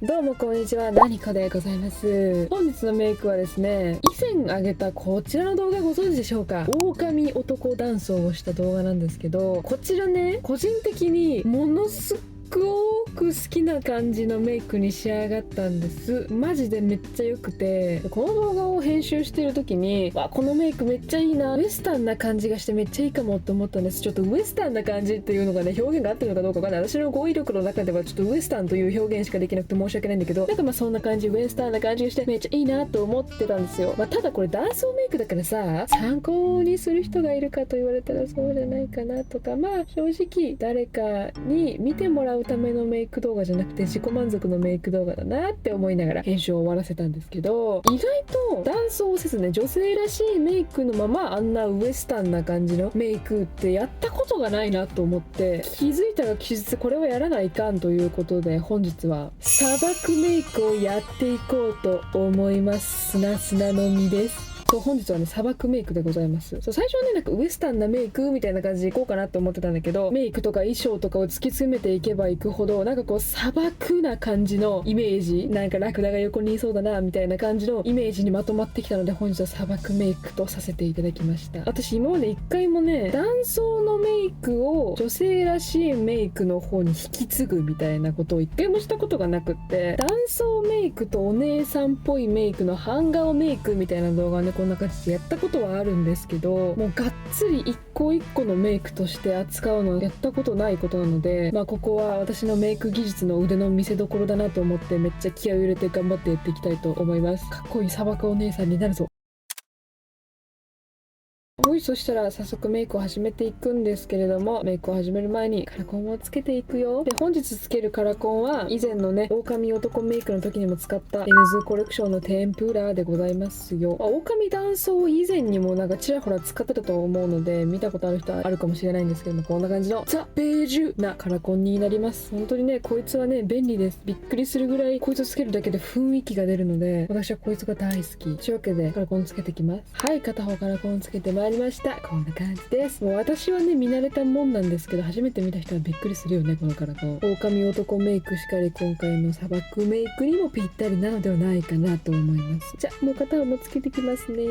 どうもこんにちは、なにかでございます。本日のメイクはですね、以前あげたこちらの動画ご存知でしょうか。狼男ダンスをした動画なんですけど、こちらね、個人的にものすごく好きな感じのメイクに仕上がったんです。マジでめっちゃ良くて、この動画を編集してる時に、このメイクめっちゃいいな、ウエスタンな感じがしてめっちゃいいかもって思ったんです。ちょっとウエスタンな感じっていうのがね、表現が合ってるのかどうかわかんない。私の語彙力の中ではちょっとウエスタンという表現しかできなくて申し訳ないんだけど、なんかそんな感じ、ウエスタンな感じがしてめっちゃいいなと思ってたんですよ。ただこれ男装メイクだからさ、参考にする人がいるかと言われたらそうじゃないかなとか、正直誰かに見てもらうためのメイク動画じゃなくて自己満足のメイク動画だなって思いながら編集を終わらせたんですけど、意外と男装せずね、女性らしいメイクのままあんなウエスタンな感じのメイクってやったことがないなと思って、気づいたが気づこれはやらないかんということで、本日は砂漠メイクをやっていこうと思います。すなすなのみです。本日はね、砂漠メイクでございます。最初はね、なんかウエスタンなメイクみたいな感じでいこうかなと思ってたんだけど、メイクとか衣装とかを突き詰めていけばいくほど、なんかこう砂漠な感じのイメージ、なんかラクダが横にいそうだなみたいな感じのイメージにまとまってきたので、本日は砂漠メイクとさせていただきました。私今まで一回もね、男装のメイクを女性らしいメイクの方に引き継ぐみたいなことを一回もしたことがなくって、男装メイクとお姉さんっぽいメイクの半顔メイクみたいな動画をね、こんな感じでやったことはあるんですけど、もうがっつり一個一個のメイクとして扱うのはやったことないことなので、ここは私のメイク技術の腕の見せ所だなと思って、めっちゃ気合を入れて頑張ってやっていきたいと思います。かっこいい砂漠お姉さんになるぞ。そしたら早速メイクを始めていくんですけれども、メイクを始める前にカラコンをつけていくよ。で、本日つけるカラコンは以前のね、狼男メイクの時にも使ったエヌズコレクションのテンプラでございますよ。狼男装以前にもなんかちらほら使ってたと思うので、見たことある人はあるかもしれないんですけども、こんな感じのザ・ベージュなカラコンになります。本当にね、こいつはね、便利です。びっくりするぐらいこいつをつけるだけで雰囲気が出るので、私はこいつが大好き。というわけでカラコンつけてきます。はい、片方カラコンつけてまいりました。こんな感じです。もう私はね、見慣れたもんなんですけど、初めて見た人はびっくりするよね、このカラコン。狼男メイクしかり、今回の砂漠メイクにもぴったりなのではないかなと思います。じゃあもう片方もつけてきますね。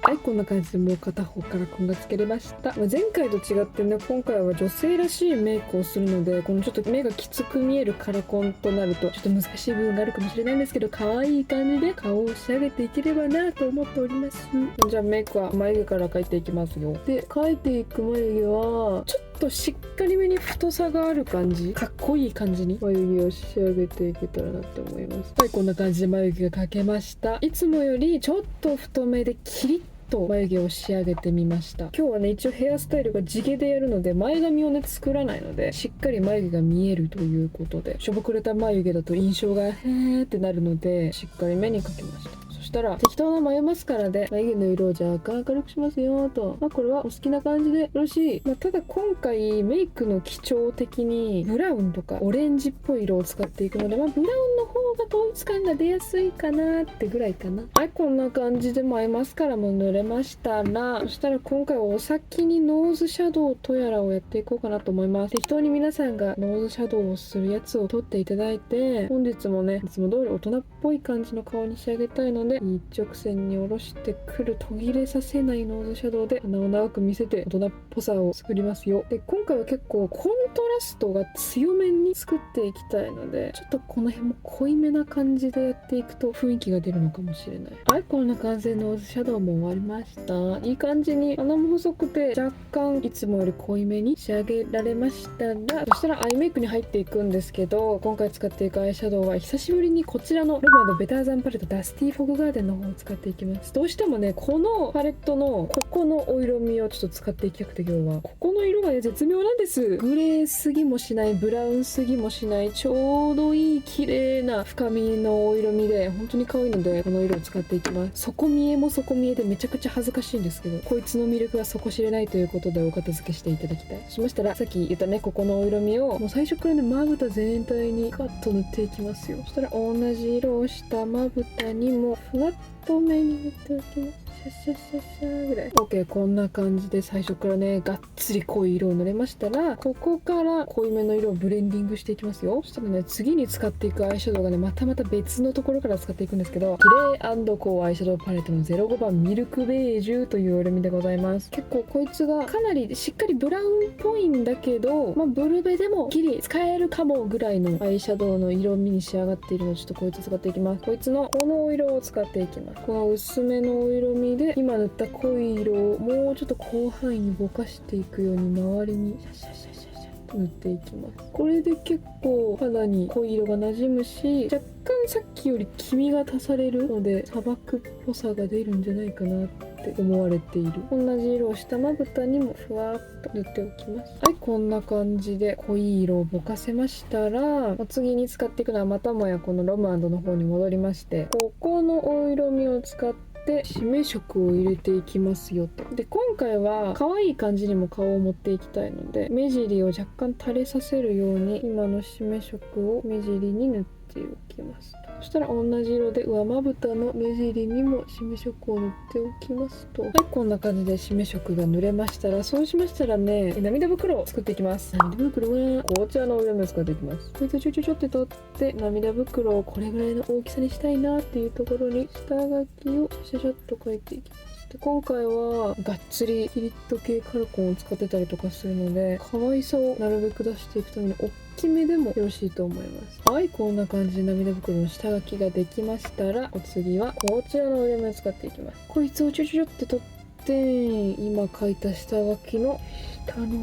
はい、こんな感じでもう片方カラコンがつけれました。前回と違ってね、今回は女性らしいメイクをするので、このちょっと目がきつく見えるカラコンとなるとちょっと難しい部分があるかもしれないんですけど、可愛い感じで顔を仕上げていければなと思っております。じゃあメイクは眉毛から描いていきますよ。で、描いていく眉毛はちょっとしっかりめに太さがある感じ、かっこいい感じに眉毛を仕上げていけたらなって思います。はい、こんな感じで眉毛が描けました。いつもよりちょっと太めでキリッと眉毛を仕上げてみました。今日はね、一応ヘアスタイルが地毛でやるので、前髪をね作らないので、しっかり眉毛が見えるということで、しょぼくれた眉毛だと印象がへーってなるので、しっかりめに描きました。そしたら適当な眉マスカラで眉毛の色を若干明るくしますよと。これはお好きな感じでよろしい。ただ今回メイクの基調的にブラウンとかオレンジっぽい色を使っていくので、ブラウンの方が統一感が出やすいかなってぐらいかな。はい、こんな感じで眉マスカラも塗れましたら、そしたら今回はお先にノーズシャドウとやらをやっていこうかなと思います。適当に皆さんがノーズシャドウをするやつを取っていただいて、本日もね、いつも通り大人っぽい感じの顔に仕上げたいので、一直線に下ろしてくる途切れさせないノーズシャドウで鼻を長く見せて大人っぽさを作りますよ。で、今回は結構コントラストが強めに作っていきたいので、ちょっとこの辺も濃いめな感じでやっていくと雰囲気が出るのかもしれない。はい、こんな感じでノーズシャドウも終わりました。いい感じに鼻も細くて若干いつもより濃いめに仕上げられましたら、そしたらアイメイクに入っていくんですけど、今回使っていくアイシャドウは久しぶりにこちらのロバートベターザンパレットダスティーフォグガーデンの方を使っていきます。どうしてもね、このパレットのここのお色味をちょっと使っていきたくて、今日はここの色がね絶妙なんです。グレーすぎもしない、ブラウンすぎもしない、ちょうどいい綺麗な深みのお色味で本当に可愛いので、この色を使っていきます。底見えも底見えでめちゃくちゃ恥ずかしいんですけど、こいつの魅力が底知れないということでお片付けしていただきたい。そうしましたら、さっき言ったね、ここのお色味をもう最初からね、まぶた全体にガッと塗っていきますよ。そしたら同じ色をしたまぶたにもふわっと目に塗っておきます。シャシャシャシャぐらい。 OK、 こんな感じで最初からねがっつり濃い色を塗れましたら、ここから濃いめの色をブレンディングしていきますよ。そしたらね、次に使っていくアイシャドウがね、また別のところから使っていくんですけど、キレイ&コーアイシャドウパレットの05番ミルクベージュという色味でございます。結構こいつがかなりしっかりブラウンっぽいんだけど、ブルベでもギリ使えるかもぐらいのアイシャドウの色味に仕上がっているので、ちょっとこいつ使っていきます。こいつのこのお色を使っていきます。この薄めのお色味で今塗った濃い色をもうちょっと広範囲にぼかしていくように周りにシャシャシャシャシャと塗っていきます。これで結構肌に濃い色が馴染むし、若干さっきより黄みが足されるので砂漠っぽさが出るんじゃないかなって思われている。同じ色を下まぶたにもふわっと塗っておきます。はい、こんな感じで濃い色をぼかせましたら、次に使っていくのはまたもやこのロム&の方に戻りまして、ここのお色味を使って締め色を入れていきますよと。で、今回は可愛い感じにも顔を持っていきたいので、目尻を若干垂れさせるように今の締め色を目尻に塗っておきますと。そしたら同じ色で上まぶたの目尻にも締め色を塗っておきますと。はい、こんな感じで締め色が塗れましたら、そうしましたらね、涙袋を作っていきます。涙袋はこちらの色味を使っていきます。こいつちょちょって取って涙袋をこれぐらいの大きさにしたいなっていうところに下書きをシャシャッと描いていきます。で、今回はがっつりキリッと系カルコンを使ってたりとかするので、可愛さをなるべく出していくために大きめでもよろしいと思います。はい、こんな感じで涙袋の下書きができましたら、お次はこちらの色味を使っていきます。こいつをちょちょって取って、今描いた下書きの下の部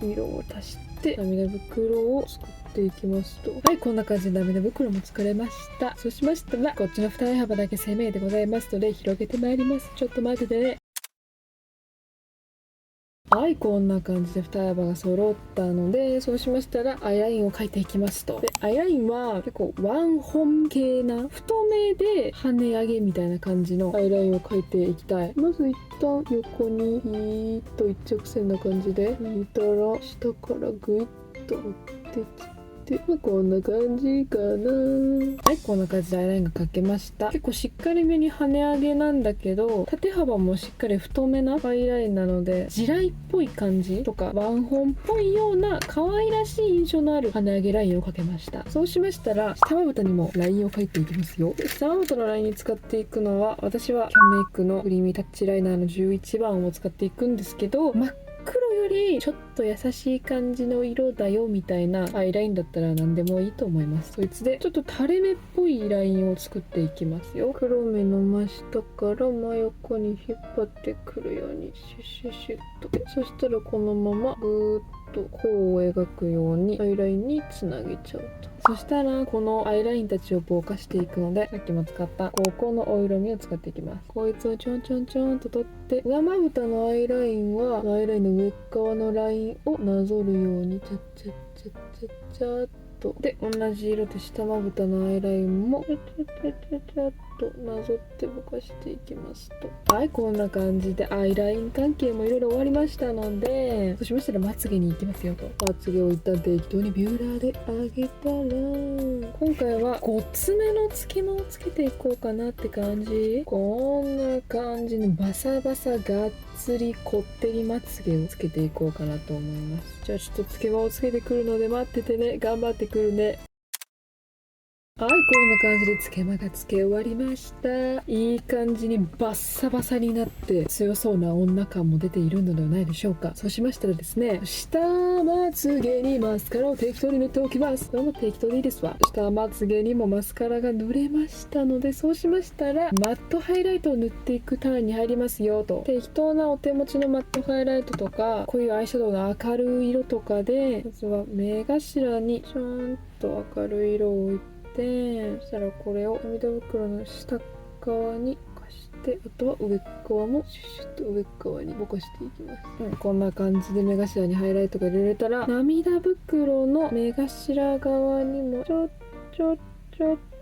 分色を足して涙袋を作っていきますと。はい、こんな感じで涙袋も作れました。そうしましたら、こっちの二重幅だけ鮮明でございますので広げてまいります。ちょっと待っててね。はい、こんな感じで二重幅が揃ったので、そうしましたらアイラインを描いていきますと。で、アイラインは結構ワン本系な太めで跳ね上げみたいな感じのアイラインを描いていきたい。まず一旦横にヒーッと一直線な感じで引いたら、下からグイッと持ってきて、こんな感じかな。はい、こんな感じでアイラインが描けました。結構しっかりめに跳ね上げなんだけど、縦幅もしっかり太めなアイラインなので、地雷っぽい感じとかワンホンっぽいような可愛らしい印象のある跳ね上げラインを描けました。そうしましたら、下まぶたにもラインを描いていきますよ。で、下まぶたのラインに使っていくのは、私はキャンメイクのクリーミータッチライナーの11番を使っていくんですけど、黒よりちょっと優しい感じの色だよみたいなアイラインだったら何でもいいと思います。そいつでちょっと垂れ目っぽいラインを作っていきますよ。黒目の真下から真横に引っ張ってくるようにシュッシュッシュッと。そしたらこのままぐーっと弧を描くようにアイラインにつなげちゃうと。そしたらこのアイラインたちをぼかしていくので、さっきも使ったここのお色味を使っていきます。こいつをちょんちょんちょんと取って、上まぶたのアイラインはアイラインの上側のラインをなぞるようにチャッチャッチャッチャッチャッと。で、同じ色で下まぶたのアイラインもチャッチャッチャッチャッチャッとなぞってぼかしていきますと。はい、こんな感じでアイライン関係もいろいろ終わりましたので、そうしましたらまつげに行きますよと。まつげを一旦適当にビューラーで上げたら、今回は5つ目のつけまをつけていこうかなって感じ。こんな感じのバサバサがっつりこってりまつげをつけていこうかなと思います。じゃあちょっとつけまをつけてくるので待っててね。頑張ってくるね。はい、こんな感じでつけまがつけ終わりました。いい感じにバッサバサになって強そうな女感も出ているのではないでしょうか。そうしましたらですね、下まつげにマスカラを適当に塗っておきます。これも適当でいいですわ。下まつげにもマスカラが塗れましたので、そうしましたらマットハイライトを塗っていくターンに入りますよと。適当なお手持ちのマットハイライトとか、こういうアイシャドウの明るい色とかで、まずは目頭にちょんと明るい色を置いて、そしたらこれを涙袋の下側にぼかして、あとは上側もシュッシュッと上側にぼかしていきます。こんな感じで目頭にハイライトが入れれたら、涙袋の目頭側にもちょっ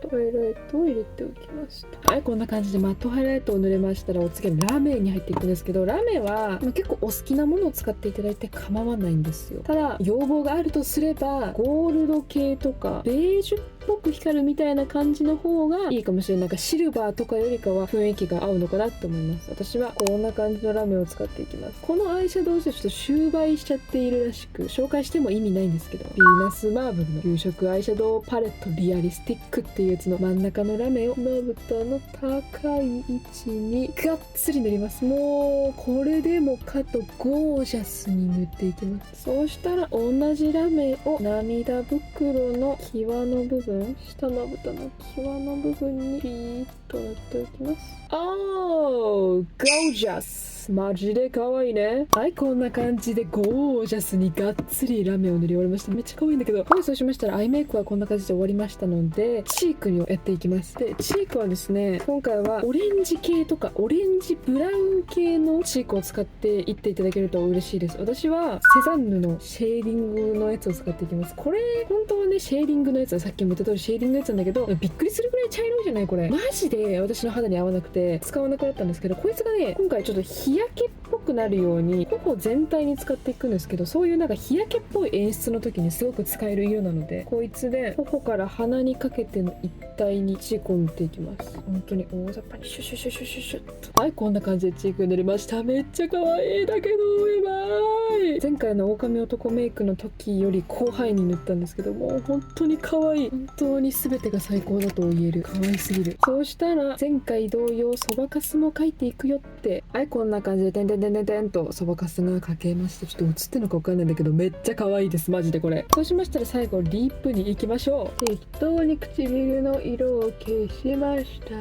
とハイライトを入れておきました。はい、こんな感じでマットハイライトを塗れましたら、お次はラメに入っていくんですけど、ラメは結構お好きなものを使っていただいて構わないんですよ。ただ要望があるとすれば、ゴールド系とかベージュっぽく光るみたいな感じの方がいいかもしれない。なんかシルバーとかよりかは雰囲気が合うのかなと思います。私はこんな感じのラメを使っていきます。このアイシャドウしてちょっと終売しちゃっているらしく、紹介しても意味ないんですけど、ヴィーナスマーブルの夕食アイシャドウパレットリアリスティックっていうやつの真ん中のラメをまぶたの高い位置にがっつり塗ります。もうこれでもかとゴージャスに塗っていきます。そうしたら同じラメを涙袋の際の部分、下まぶたの際の部分にピーッと塗っておきます。ゴージャス、マジで可愛いね。はい、こんな感じでゴージャスにがっつりラメを塗り終わりました。めっちゃ可愛いんだけど。はい、そうしましたらアイメイクはこんな感じで終わりましたので、チークをやっていきます。で、チークはですね、今回はオレンジ系とかオレンジブラウン系のチークを使っていっていただけると嬉しいです。私はセザンヌのシェーディングのやつを使っていきます。これ本当はね、シェーディングのやつはさっきも言った通りシェーディングのやつなんだけど、びっくりするぐらい茶色いじゃない、これマジで私の肌に合わなくて使わなくなったんですけど、こいつがね、今回ちょっと日焼けっぽくなるように頬全体に使っていくんですけど、そういうなんか日焼けっぽい演出の時にすごく使える色なので、こいつで頬から鼻にかけての一体にチークを塗っていきます。本当に大雑把にシュシュシュシュシュシュッと。はい、こんな感じでチーク塗りました。めっちゃ可愛いだけどやばい。前回の狼男メイクの時より広範囲に塗ったんですけども、本当に可愛い。本当に全てが最高だと言える。可愛すぎる。そうしたら前回同様そばかすも描いていくよって。はい、こんな感じでてんてんてんてんてんとそばかすが描けました。ちょっと映ってるのかわかんないんだけど、めっちゃ可愛いです、マジでこれ。そうしましたら最後リップに行きましょう。適当に唇の色を消しましたら、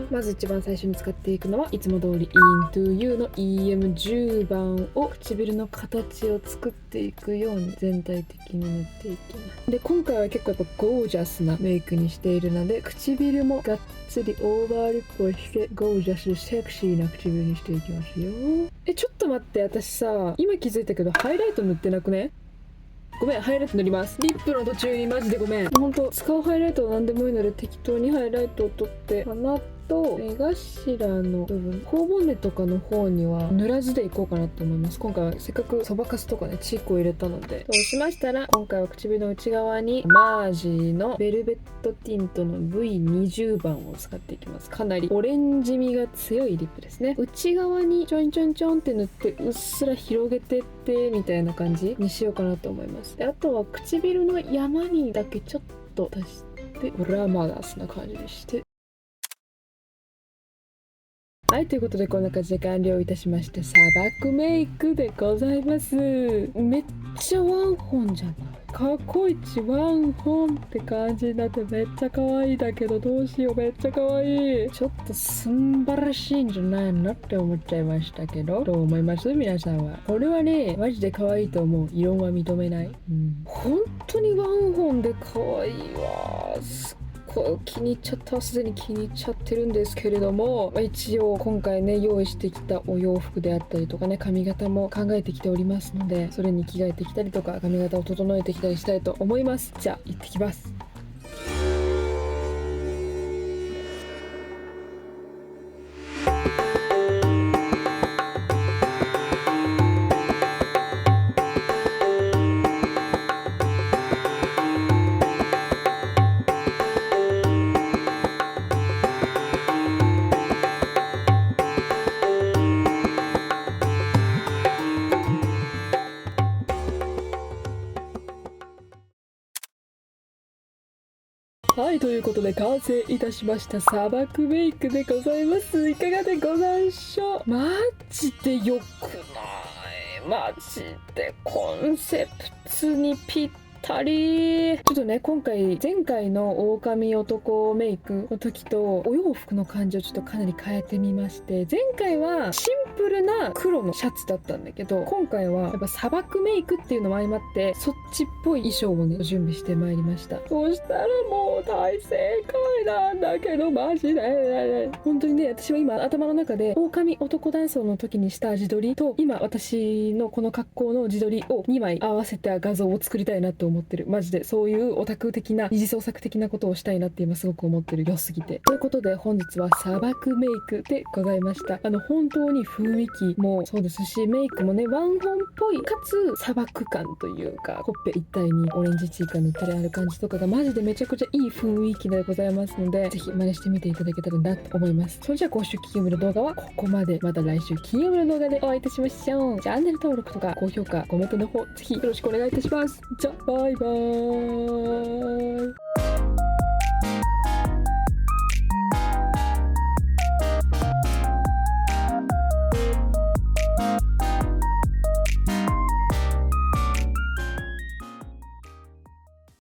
まず一番最初に使っていくのはいつも通り Into You の EM10 番を唇の形を作っていくように全体的に塗っていきます。で、今回は結構やっぱゴージャスなメイクにしているので、唇もがっつりオーバーリップをしてゴージャスセクシーな唇にしていきますよ。ちょっと待って、私さ今気づいたけどハイライト塗ってなくね？ごめん、ハイライト塗ります。リップの途中にマジでごめん。ほんと使うハイライトは何でもいいので適当にハイライトを取って、鼻と目頭の部分、頬骨とかの方には塗らずでいこうかなと思います。今回はせっかくそばかすとかねチークを入れたので。そうしましたら今回は唇の内側にマージーのベルベットティントの V20 番を使っていきます。かなりオレンジ味が強いリップですね。内側にちょんちょんちょんって塗ってうっすら広げてってみたいな感じにしようかなと思います。で、あとは唇の山にだけちょっと足してグラマラスな感じにして、はい、ということでこんな感じで完了いたしました。砂漠メイクでございます。めっちゃワンホンじゃない？過去一ワンホンって感じになってめっちゃ可愛いだけど、どうしよう、めっちゃ可愛い。ちょっとすんばらしいんじゃないのって思っちゃいましたけど、どう思います皆さんは？これはね、マジで可愛いと思う。異論は認めない。本当にワンホンで可愛いわ。こう気に入っちゃった。すでに気に入っちゃってるんですけれども、一応今回ね用意してきたお洋服であったりとかね、髪型も考えてきておりますので、それに着替えてきたりとか髪型を整えてきたりしたいと思います。じゃあ行ってきます。はい、ということで完成いたしました砂漠メイクでございます。いかがでございましょう？マジでよくない？マジでコンセプトにぴったり。ちょっとね、今回前回の狼男メイクの時とお洋服の感じをちょっとかなり変えてみまして、前回はシンプルな黒のシャツだったんだけど、今回はやっぱ砂漠メイクっていうのも相まってそっちっぽい衣装をね準備してまいりました。そうしたらもう大正解なんだけど、マジで本当にね、私は今頭の中で狼男ダンスの時にした自撮りと今私のこの格好の自撮りを2枚合わせた画像を作りたいなと思ってる。マジでそういうオタク的な二次創作的なことをしたいなって今すごく思ってる。良すぎて。ということで本日は砂漠メイクでございました。本当にふ雰囲気もそうですし、メイクもねワンホンっぽいかつ砂漠感というか、ほっぺ一帯にオレンジチークが塗ったりある感じとかがマジでめちゃくちゃいい雰囲気でございますので、ぜひ真似してみていただけたらなと思います。それじゃあ今週金曜日の動画はここまで。また来週金曜日の動画でお会いいたしましょう。チャンネル登録とか高評価コメントの方ぜひよろしくお願いいたします。じゃあバイバーイ。